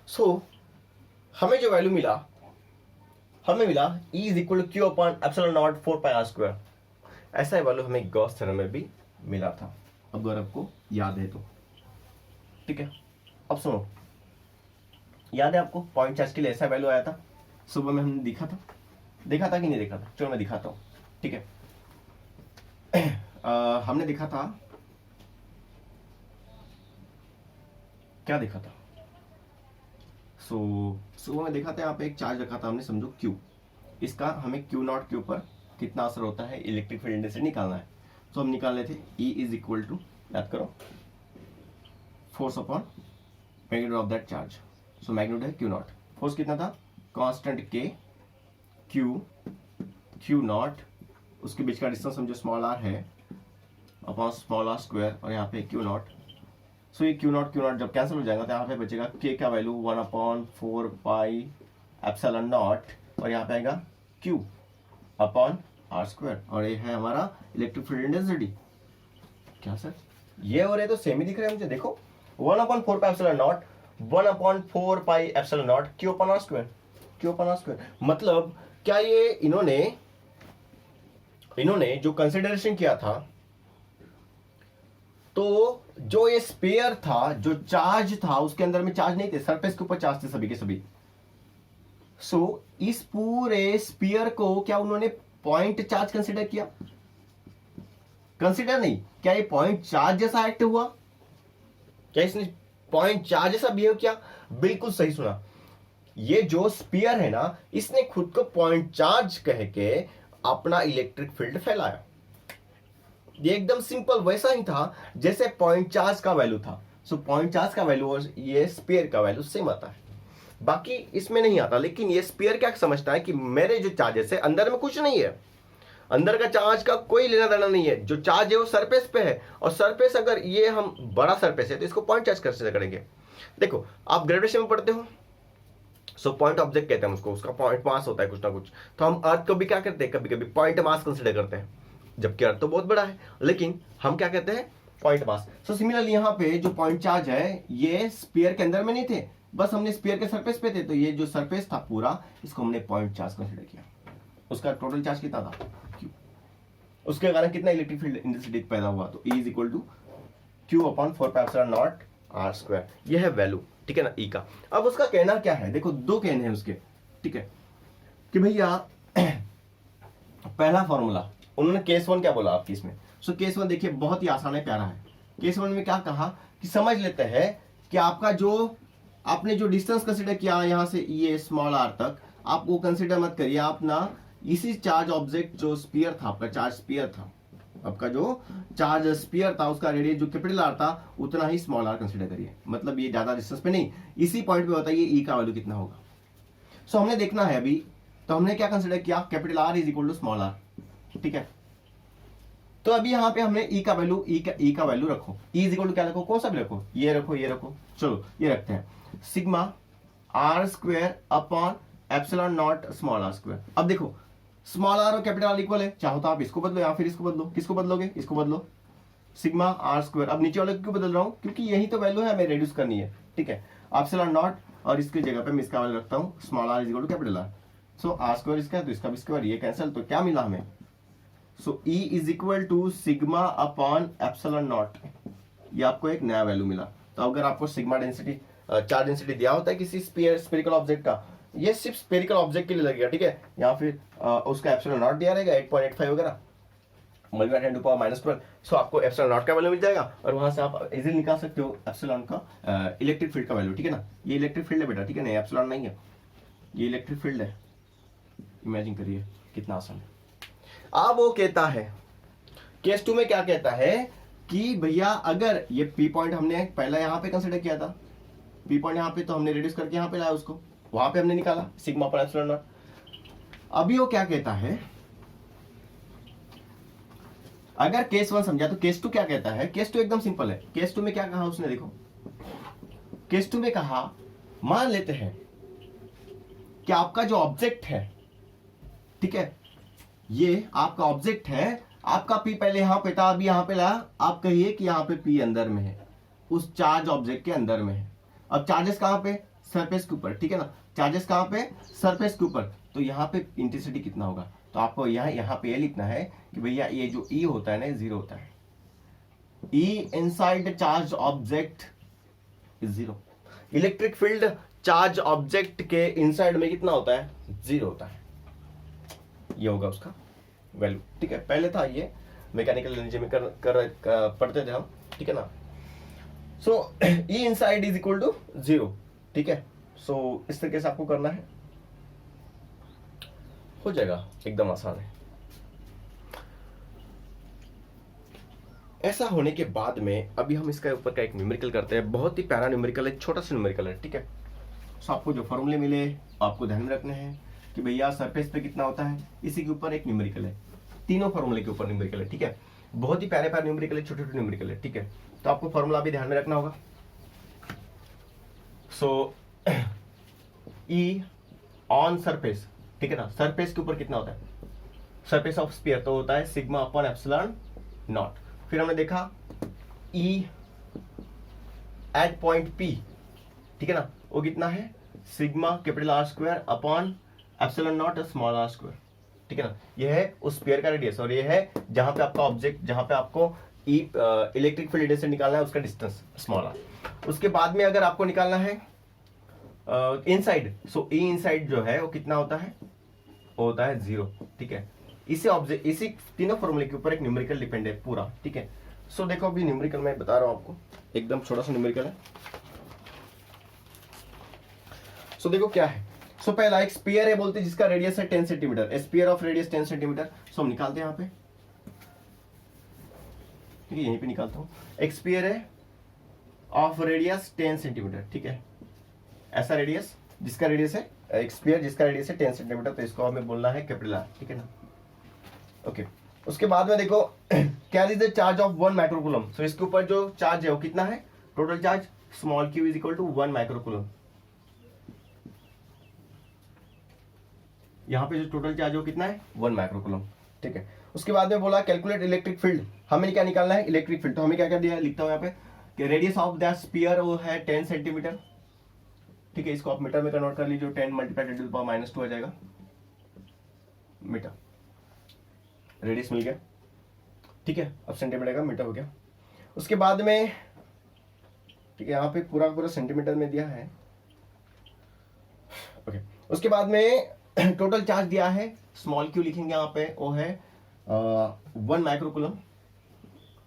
Speaker 1: सो हमें जो वैल्यू मिला, हमें मिला E is equal to Q upon epsilon naught 4 pi R square. ऐसा ही वैल्यू हमें गॉस थ्योरम में भी मिला था, अगर आपको याद है तो। ठीक है, अब सुनो, याद है आपको पॉइंट चार्ज के लिए ऐसा वैल्यू आया था, सुबह में हमने देखा था कि नहीं देखा था, चलो मैं दिखाता हूं। ठीक है, हमने देखा था, क्या देखा था, सुबह में देखा था, यहाँ पे एक चार्ज रखा था हमने, समझो Q, इसका हमें Q नॉट के ऊपर कितना असर होता है, इलेक्ट्रिक फील्ड इंटेंसिटी निकालना है। तो हम निकाल लेते E इज इक्वल टू, याद करो, force upon magnitude of that charge. So magnitude है Q नॉट, फोर्स कितना था, कांस्टेंट K, Q नॉट, उसके बीच का डिस्टेंस समझो स्मॉल r है, अपॉन स्मॉल r स्क्वायर, और यहाँ पे Q नॉट। सो ये Q नॉट जब कैंसिल हो जाएगा तो यहाँ पे बचेगा K का वैल्यू 1/4 पाई एप्सिलॉन नॉट, और यहाँ पे आएगा Q अपॉन आर स्क्वायर, और ये है हमारा इलेक्ट्रिक फील्ड इंटेंसिटी। क्या सर, ये और ये तो सेम ही दिख रहा है मुझे, देखो 1/4 pi epsilon naught, 1/4 pi epsilon naught Q upon R square. मतलब क्या ये इन्होंने जो कंसिडरेशन किया था, तो जो ये स्पेयर था, जो चार्ज था, उसके अंदर में चार्ज नहीं थे, सरफेस के ऊपर चार्ज थे सभी के सभी। सो इस पूरे स्पीयर को क्या उन्होंने पॉइंट चार्ज कंसीडर किया, कंसीडर नहीं, क्या ये पॉइंट चार्ज जैसा एक्ट हुआ, क्या इसने पॉइंट चार्ज जैसा बिहेव किया, बिल्कुल सही सुना, ये जो स्पीयर है ना, इसने खुद को पॉइंट चार्ज कह के अपना इलेक्ट्रिक फील्ड फैलाया। ये एकदम सिंपल वैसा ही था जैसे पॉइंट चार्ज का वैल्यू था। सो पॉइंट चार्ज का वैल्यू और ये स्पीयर का वैल्यू सेम आता है, बाकी इसमें नहीं आता। लेकिन ये स्पीयर क्या समझता है कि मेरे जो चार्जेस है अंदर में कुछ नहीं है, अंदर का चार्ज का कोई लेना देना नहीं है, जो चार्ज है वो सरफेस पे है, और सरफेस अगर ये हम बड़ा सरफेस है तो इसको पॉइंट चार्ज कैसे करेंगे। देखो आप ग्रेविटेशन में पढ़ते हो, सो पॉइंट ऑब्जेक्ट कहते हैं उसको, उसका पॉइंट मास होता है कुछ ना कुछ। तो हम अर्थ को भी क्या करते हैं, कभी कभी पॉइंट मास कंसिडर करते हैं, जबकि अर्थ तो बहुत बड़ा है, लेकिन हम क्या कहते हैं, पॉइंट मास। सो सिमिलरली यहाँ पे जो पॉइंट चार्ज है, ये स्फीयर के अंदर में नहीं थे, बस हमने स्फीयर के सरफेस पे थे, तो ये जो सरफेस था पूरा, इसको हमने पॉइंट चार्ज कंसिडर किया। उसका टोटल चार्ज कितना था, Q। उसके कारण कितना इलेक्ट्रिक फील्ड इंटेंसिटी पैदा हुआ, तो E is equal to Q upon 4 pi epsilon naught R square, ये है वैल्यू, ठीक है ना, E का। अब उसका कहना क्या है, देखो दो कहने हैं उसके, ठीक है, कि भैया पहला फॉर्मूला उन्होंने केस 1 क्या बोला आपकी इसमें, सो केस 1 देखिए बहुत ही आसान है, प्यारा है। केस 1 में क्या कहा कि समझ लेते हैं कि आपका जो आपने जो डिस्टेंस कंसीडर किया यहां से ये स्मॉल r तक, आप वो कंसीडर मत करिए, आप ना इसी चार्ज ऑब्जेक्ट जो स्पीयर था, आपका चार्ज स्पीयर था, आपका जो चार्ज स्पीयर था उसका रेडियस जो कैपिटल R था उतना ही स्मॉल r कंसीडर करिए, मतलब ये ज्यादा डिस्टेंस पे नहीं, इसी पॉइंट पे बताइए E का वैल्यू कितना होगा। सो हमने देखना है अभी, तो हमने क्या कंसीडर किया, capital R is equal to small r, ठीक है। तो अभी यहाँ पे हमने E का वैल्यू E का वैल्यू रखो, E इज इक्वल टू क्या रखो, कौन सा भी रखो, ये रखो, ये रखो, चलो ये रखते हैं, sigma R square upon epsilon not small r square. अब देखो स्मॉल r और कैपिटल R इक्वल है, चाहो तो आप इसको बदलो या फिर इसको बदलो, किसको बदलोगे, इसको बदलो, सिग्मा R स्क्वायर। अब नीचे वाले क्यों बदल रहा हूँ, क्योंकि यही तो वैल्यू है, हमें रिड्यूस करनी है, ठीक है, एप्सिलॉन नॉट, और इसकी जगह पे मैं इसका वैल्यू रखता हूँ small r is equal to capital R। So R square इसका, तो इसका भी स्क्वायर, ये कैंसिल, तो क्या मिला हमें, so E is equal to sigma upon epsilon naught, ये आपको एक नया वैल्यू मिला। तो अगर आपको सिग्मा डेंसिटी चार्ज डेंसिटी दिया होता है किसी स्फेरिकल ऑब्जेक्ट का, ये सिर्फ स्फेरिकल ऑब्जेक्ट के लिए लगेगा, ठीक है, या फिर उसका एप्सिलॉन नॉट दिया रहेगा 8.85 वगैरह, मल्टीप्लाई 10 टू पावर -12, सो आपको एप्सिलॉन नॉट का वैल्यू मिल जाएगा, और वहां से आप इजीली निकाल सकते हो एप्सिलॉन का इलेक्ट्रिक फील्ड का वैल्यू, ठीक है ना, ये इलेक्ट्रिक फील्ड है बेटा, ठीक है ना, एप्सिलॉन नहीं है, ये इलेक्ट्रिक फील्ड है, इमेजिन करिए कितना आसान है। अब वो कहता है केस 2 में क्या कहता है कि भैया अगर ये पी पॉइंट हमने पहला यहां पे कंसीडर किया था, पी पॉइंट यहां पे, तो हमने रिड्यूस करके यहां पे लाया उसको, वहां पे हमने निकाला सिग्मा पर एप्सिलॉन नॉट। अभी वो क्या कहता है, अगर केस 1 समझा तो केस 2 क्या कहता है, केस 2 एकदम सिंपल है। केस 2 में क्या कहा उसने, देखो केस 2 में कहा, मान लेते हैं कि आपका जो ऑब्जेक्ट है, ठीक है, ये आपका ऑब्जेक्ट है, आपका पी पहले यहां पे था, अभी यहां पे लाया, आप कहिए कि यहां पे पी अंदर में है, उस चार्ज ऑब्जेक्ट के अंदर में है। अब चार्जेस कहां पे, सरफेस के ऊपर, ठीक है ना, चार्जेस कहां पे, सरफेस के ऊपर, तो यहां पे इंटेंसिटी कितना होगा, तो आपको यहां पे ये लिखना है कि भैया ये जो E होता है ना, 0 होता है, E inside charge object is 0। Electric field charge object के इनसाइड में कितना होता है, 0 होता है, ये होगा उसका वैल्यू, ठीक है। पहले था ये मैकेनिकल एनर्जी में पढ़ते थे हम, ठीक है ना। So E inside is equal to 0, ठीक है। सो इस तरीके से आपको करना है, हो जाएगा, एकदम आसान है। ऐसा होने के बाद में अभी हम इसका ऊपर का एक न्यूमेरिकल करते हैं, बहुत ही प्यारा न्यूमेरिकल है, छोटा सा न्यूमेरिकल है, ठीक है। सो आपको जो फॉर्मूले मिले आपको ध्यान में रखने हैं कि भैया सरफेस पे कितना होता है, इसी के ऊपर एक न्यूमेरिकल है, तीनों फॉर्मूले के ऊपर न्यूमेरिकल है, ठीक है। बहुत ही प्यारे प्यारे न्यूमेरिकल है, छोटे छोटे न्यूमेरिकल है, ठीक है। तो आपको फॉर्मूला भी ध्यान में रखना होगा। सो E ऑन सरफेस, ठीक है ना, सरफेस के ऊपर कितना होता है, सरफेस ऑफ स्फीयर तो होता है सिग्मा अपॉन एप्सिलॉन नॉट। फिर हमने देखा E एट पॉइंट P, ठीक है ना, वो कितना है, sigma capital R square upon epsilon not small r square, ठीक है ना। ये है उस स्फीयर का रेडियस, और ये है जहां पे आपका ऑब्जेक्ट, जहां पे आपको इलेक्ट्रिक फील्ड से निकालना है उसका डिस्टेंस स्मॉल r। उसके बाद में अगर आपको निकालना है इनसाइड, सो E इनसाइड जो है वो कितना होता है, वो होता है 0, ठीक है। इसी तीनों फॉर्मूले के ऊपर एक न्यूमेरिकल डिपेंड है पूरा, ठीक है। सो देखो अभी न्यूमेरिकल मैं बता रहा हूं आपको, एकदम छोटा सा न्यूमेरिकल है। सो देखो क्या है, सो पहला एक स्फीयर है बोलते हैं जिसका रेडियस है 10 centimetre, sphere of radius 10 centimetre. So हम निकालते हैं यहाँ पे, ठीक है, यहीं पे निकालता हूँ। एक स्फीयर है ऑफ रेडियस 10 सेंटीमीटर, ठीक है, ऐसा रेडियस जिसका रेडियस है, एक स्फीयर जिसका रेडियस है 10 सेंटीमीटर, तो इसको हमें बोलना है कैपिटल R, ठीक है ना, ओके। उसके बाद में देखो carries the charge of 1 microcoulomb. So इसके ऊपर जो चार्ज है वो कितना है, total charge small q is equal to 1 microcoulomb. यहाँ पे जो टोटल चार्ज हो कितना है, 1 माइक्रोकूलम, ठीक है। उसके बाद में बोला कैलकुलेट इलेक्ट्रिक फील्ड, हमें क्या निकालना है, इलेक्ट्रिक फील्ड। तो हमें क्या क्या दिया, लिखता हूँ यहाँ पे कि रेडियस ऑफ दैट स्फीयर वो है 10 सेंटीमीटर, ठीक है। इसको आप मीटर में कन्वर्ट कर लीजिए, 10 मल्टीप्लाई 10 टू द पावर -2 आ जाएगा मीटर, रेडियस मिल गया। ठीक है, अब सेंटीमीटर का मीटर हो गया। उसके बाद में ठीक है, यहाँ पे पूरा पूरा सेंटीमीटर में दिया है। ओके, उसके बाद में टोटल चार्ज दिया है, स्मॉल क्यू लिखेंगे यहाँ पे, वो है 1 माइक्रोकूलम।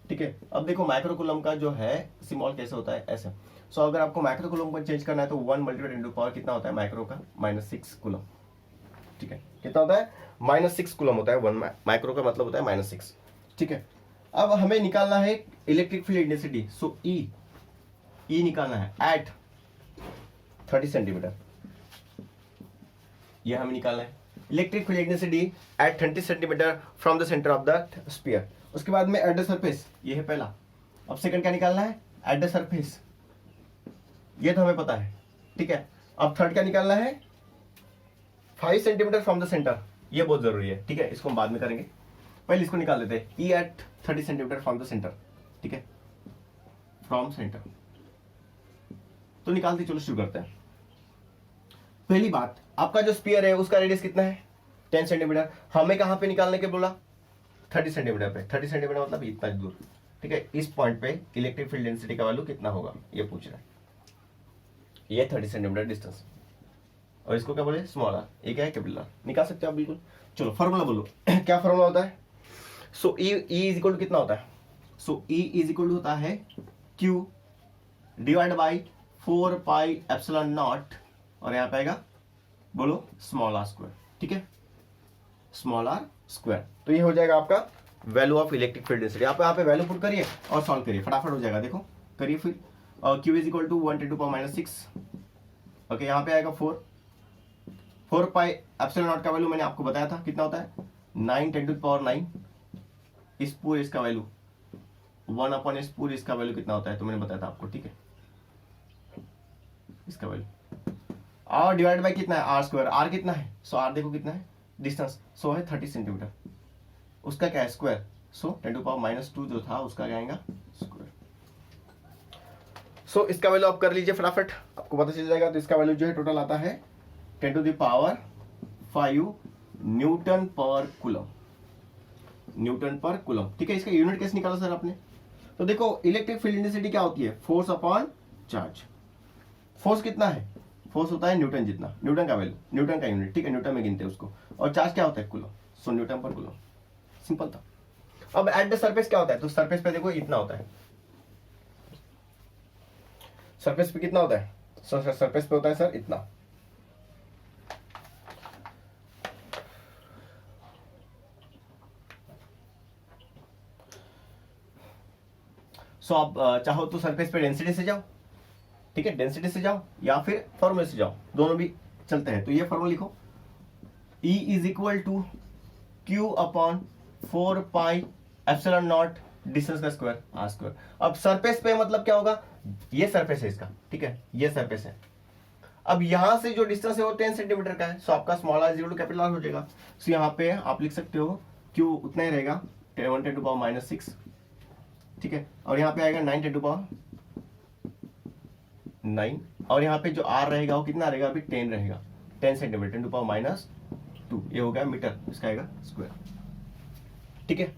Speaker 1: ठीक है, अब देखो माइक्रोकूलम का जो है स्मॉल कैसे होता है, ऐसे। सो अगर आपको माइक्रोकूलम को चेंज करना है तो 1 मल्टीप्लाइड इनटू पावर कितना होता है माइक्रो का, -6 कूलम। ठीक है, कितना होता है, -6 कूलम होता है। 1 माइक्रो का मतलब होता है -6। ठीक है, अब हमें निकालना है इलेक्ट्रिक फील्ड इंटेंसिटी। सो ई निकालना है एट 30 सेंटीमीटर, यह हमें निकालना है electric field intensity eight 30 centimetre from the centre of the sphere. उसके बाद में एट द सरफेस, ये है पहला। अब सेकंड क्या निकालना है, एट द सरफेस, ये तो हमें पता है। ठीक है, अब थर्ड क्या निकालना है, 5 सेंटीमीटर फ्रॉम द सेंटर, ये बहुत जरूरी है। ठीक है, इसको हम बाद में करेंगे, पहले इसको निकाल देते हैं। E at 30 centimetre from the centre. ठीक है, फ्रॉम सेंटर तो निकालते, चलो शुरू करते हैं। पहली बात, आपका जो स्फीयर है उसका रेडियस कितना है, 10 सेंटीमीटर। हमें कहां पे निकालने के बोला, 30 सेंटीमीटर पे। 30 सेंटीमीटर मतलब इतना दूर। ठीक है, इस पॉइंट पे इलेक्ट्रिक फील्ड डेंसिटी का वैल्यू कितना होगा, ये पूछ रहा है। ये 30 सेंटीमीटर डिस्टेंस, और इसको क्या बोले, स्मॉल आर। ये क्या है, कैपिटल आर। निकाल सकते हो आप बिल्कुल। चलो फॉर्मूला बोलो क्या फॉर्मूला होता है। सो ई इज इक्वल टू कितना होता है, सो ई इज इक्वल टू होता है Q divide by 4 pi epsilon naught, और यहाँ पे आएगा बोलो स्मॉल आर स्क्वायर। ठीक है, स्मॉल आर स्क्वायर। तो ये हो जाएगा आपका value of electric field density. आप यहाँ पे वैल्यू पुट करिए और सॉल्व करिए, फटाफट हो जाएगा। देखो करिए फिर, Q is equal to 1 × 10⁻⁶। Okay, यहाँ पे आएगा 4 पाई एप्सिलॉन नॉट का वैल्यू मैंने आपको बताया था कितना होता है, 9 × 10⁻⁹। इस पूरे इसका वैल्यू 1 इस पूरे इसका वैल्यू कितना होता है तो मैंने बताया था आपको। ठीक है, इसका वैल्यू और डिवाइड बाय कितना है, आर स्क्वायर। आर कितना है, सो आर देखो कितना है डिस्टेंस, सो है 30 सेंटीमीटर। उसका क्या है, स्क्वायर। सो 10⁻⁻² जो था उसका क्या आएगा, स्क्वायर। सो इसका वैल्यू आप कर लीजिए फटाफट, आपको पता चल जाएगा। तो इसका वैल्यू जो है टोटल आता है 10⁵ न्यूटन पर कूलम, न्यूटन पर कूलम। ठीक है, इसका यूनिट कैसे निकाला सर आपने, तो देखो इलेक्ट्रिक फील्ड इंटेंसिटी क्या होती है, फोर्स अपॉन चार्ज। फोर्स कितना है, फोर्स होता है न्यूटन जितना, न्यूटन का वैल्यू, न्यूटन का यूनिट। ठीक है, न्यूटन में गिनते हैं उसको। और चार्ज क्या होता है, कूलम। सो न्यूटन पर कूलम, सिंपल था। अब एट द सरफेस क्या होता है, तो सरफेस पे देखो इतना होता है। सरफेस पे कितना होता है, सरफेस पे होता है सर इतना। सो आप चाहो तो सरफेस पे डेंसिटी से जाओ। ठीक है, डेंसिटी से जाओ या फिर फॉर्मूले से जाओ, दोनों भी चलते हैं। तो ये फॉर्मूला लिखो, E is equal to Q upon 4 pi epsilon naught distance का स्क्वायर, आर स्क्वायर। अब सरफेस पे मतलब क्या होगा, ये सरफेस है इसका। ठीक है, ये सरफेस है। अब यहां से जो डिस्टेंस है वो 10 सेंटीमीटर का है। सो आपका small R equal to capital R हो जाएगा। सो यहाँ पे आप लिख सकते हो क्यू उतना ही रहेगा, 1 × 10⁻⁶। ठीक है, और यहाँ पे आएगा 9 × 10⁻⁹, और यहाँ पे जो आर रहेगा वो कितना रहेगा, अभी 10 रहेगा, 10 सेंटीमीटर, 10⁻²। ये हो गया मीटर, इसका आएगा स्क्वायर। ठीक है,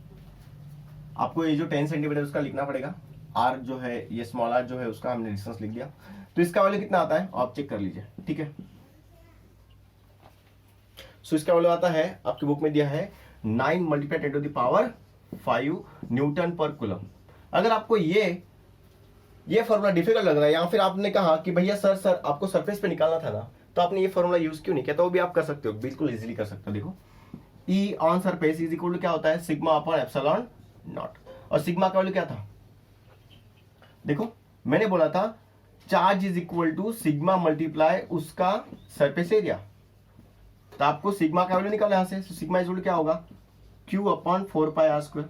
Speaker 1: आपको ये जो 10 सेंटीमीटर उसका लिखना पड़ेगा। आर जो है, ये स्मॉल आर जो है उसका हमने डिस्टेंस लिख दिया। तो इसका वैल्यू कितना आता है आप चेक कर लीजिए। ठीक है, सो इसका वैल्यू आता है, आपकी बुक में दिया है 9 × 10⁵ न्यूटन पर कूलम। अगर आपको ये फॉर्मूला डिफिकल्ट लग रहा है, या फिर आपने कहा कि भैया सर आपको सरफेस पे निकालना था ना, तो आपने ये फॉर्मूला यूज क्यों नहीं किया, तो वो भी आप कर सकते हो, बिल्कुल इजीली कर सकते हो। देखो E on surface is equal to क्या होता है, सिग्मा अपॉन एप्सिलॉन नॉट। और सिग्मा का वैल्यू क्या था, देखो मैंने बोला था charge is equal to sigma multiply उसका सरफेस एरिया। तो आपको सिग्मा का वैल्यू निकाला यहां से। सिग्मा इज इक्वल टू क्या होगा, Q upon 4 pi R square,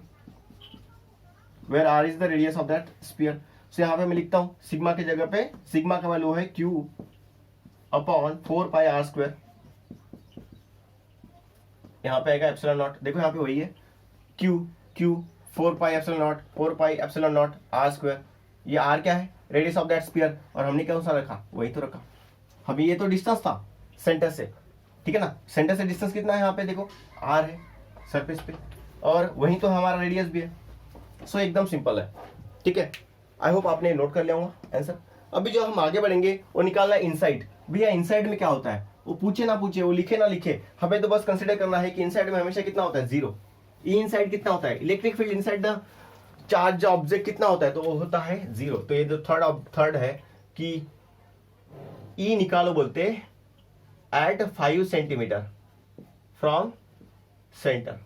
Speaker 1: where R is the radius of that sphere. So यहाँ पे मैं लिखता हूं सिग्मा की जगह पे, सिग्मा का वैल्यू है Q upon 4 pi R square. यहाँ पे आएगा एप्सिलॉन नॉट, देखो यहाँ पे वही है Q 4 pi epsilon naught, 4 pi epsilon naught R square. ये आर क्या है, रेडियस ऑफ दैट स्फीयर, और हमने कौन सा रखा, वही तो रखा। हमें ये तो डिस्टेंस था सेंटर से, ठीक है ना, सेंटर से डिस्टेंस कितना है यहाँ पे देखो, आर है सरफेस पे, और वही तो हमारा रेडियस भी है। सो एकदम सिंपल है, ठीक है। आई होप आपने नोट कर लिया होगा आंसर। अभी जो हम आगे बढ़ेंगे वो निकालना है इनसाइड। भैया इनसाइड में क्या होता है, वो पूछे ना पूछे, वो लिखे ना लिखे, हमें तो बस कंसिडर करना है कि इनसाइड में हमेशा कितना होता है, जीरो। ई इनसाइड कितना होता है, electric field inside the charge object कितना होता है, तो वो होता है जीरो। तो ये जो थर्ड है कि ई निकालो बोलते एट 5 सेंटीमीटर फ्रॉम सेंटर।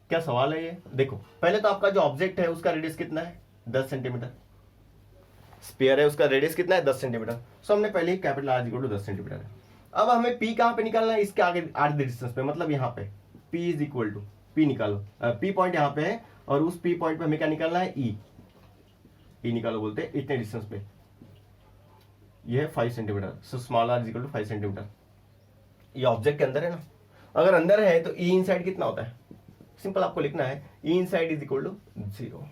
Speaker 1: क्या सवाल है ये, देखो पहले तो आपका जो ऑब्जेक्ट है उसका रेडियस कितना है, 10 सेंटीमीटर। स्फीयर है, उसका रेडियस कितना है, 10 सेंटीमीटर। सो हमने पहले ही capital R equal to 10 centimetre है। अब हमें पी कहां पे निकालना है, इसके आगे आधे डिस्टेंस पे, मतलब यहाँ पे P is equal to, P निकालो, पी पॉइंट यहाँ पे है और उस पी पॉइंट पे हमें क्या निकालना है, ई। ई निकालो बोलते हैं इतने डिस्टेंस पे, ये है 5 centimetre. So small R is equal to 5 centimetre. ये ऑब्जेक्ट के अंदर है ना, अगर अंदर है तो ई इनसाइड कितना होता है, सिंपल आपको लिखना है ई इनसाइड इज इक्वल टू 0।